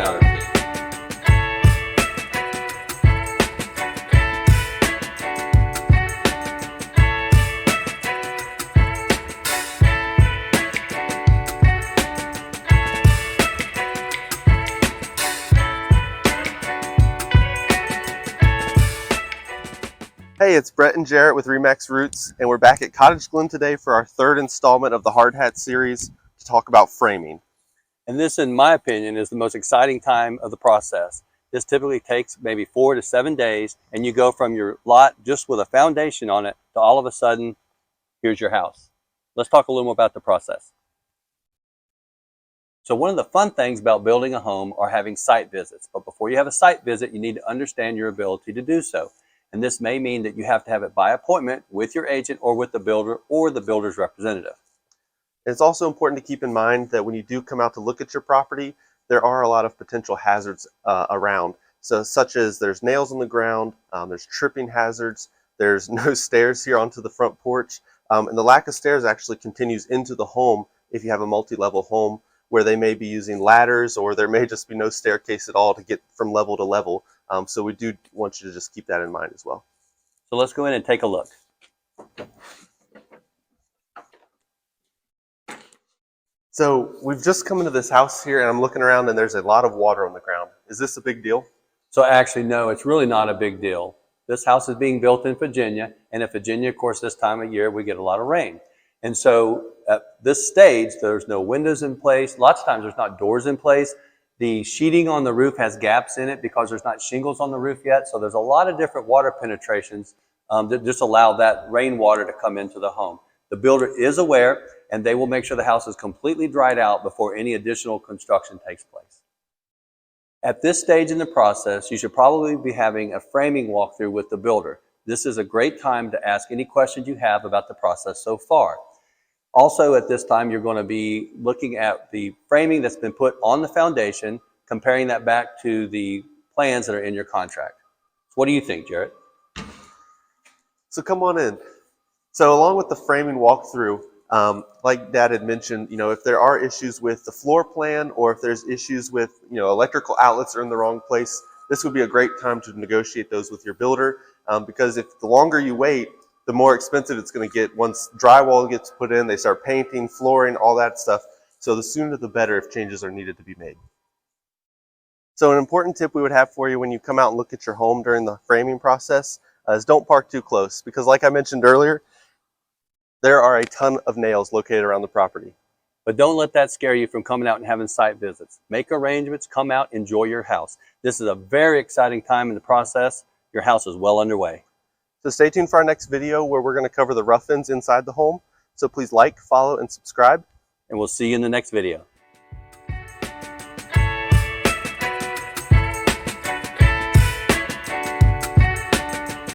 Sowder Team. Hey, it's Brett and Jarrett with Remax Roots, and we're back at Cottage Glen today for our third installment of the Hard Hat series to talk about framing. And this, in my opinion, is the most exciting time of the process. This typically takes maybe 4 to 7 days, and you go from your lot just with a foundation on it to all of a sudden, here's your house. Let's talk a little more about the process. So one of the fun things about building a home are having site visits. But before you have a site visit, you need to understand your ability to do so. And this may mean that you have to have it by appointment with your agent or with the builder or the builder's representative. It's also important to keep in mind that when you do come out to look at your property, there are a lot of potential hazards around. So such as there's nails on the ground, there's tripping hazards, there's no stairs here onto the front porch, and the lack of stairs actually continues into the home if you have a multi-level home where they may be using ladders, or there may just be no staircase at all to get from level to level. So we do want you to just keep that in mind as well. So let's go in and take a look. So we've just come into this house here, and I'm looking around and there's a lot of water on the ground. Is this a big deal? So actually, no, it's really not a big deal. This house is being built in Virginia, and in Virginia, of course, this time of year, we get a lot of rain. And so at this stage, there's no windows in place. Lots of times there's not doors in place. The sheeting on the roof has gaps in it because there's not shingles on the roof yet. So there's a lot of different water penetrations that just allow that rainwater to come into the home. The builder is aware, and they will make sure the house is completely dried out before any additional construction takes place. At this stage in the process, you should probably be having a framing walkthrough with the builder. This is a great time to ask any questions you have about the process so far. Also, at this time, you're going to be looking at the framing that's been put on the foundation, comparing that back to the plans that are in your contract. What do you think, Jarrett? So come on in. So along with the framing walkthrough, like Dad had mentioned, if there are issues with the floor plan, or if there's issues with, electrical outlets are in the wrong place, this would be a great time to negotiate those with your builder, because if the longer you wait, the more expensive it's going to get. Once drywall gets put in, they start painting, flooring, all that stuff. So the sooner the better if changes are needed to be made. So an important tip we would have for you when you come out and look at your home during the framing process is don't park too close, because like I mentioned earlier, there are a ton of nails located around the property. But don't let that scare you from coming out and having site visits. Make arrangements, come out, enjoy your house. This is a very exciting time in the process. Your house is well underway. So stay tuned for our next video where we're going to cover the rough ends inside the home. So please like, follow, and subscribe. And we'll see you in the next video.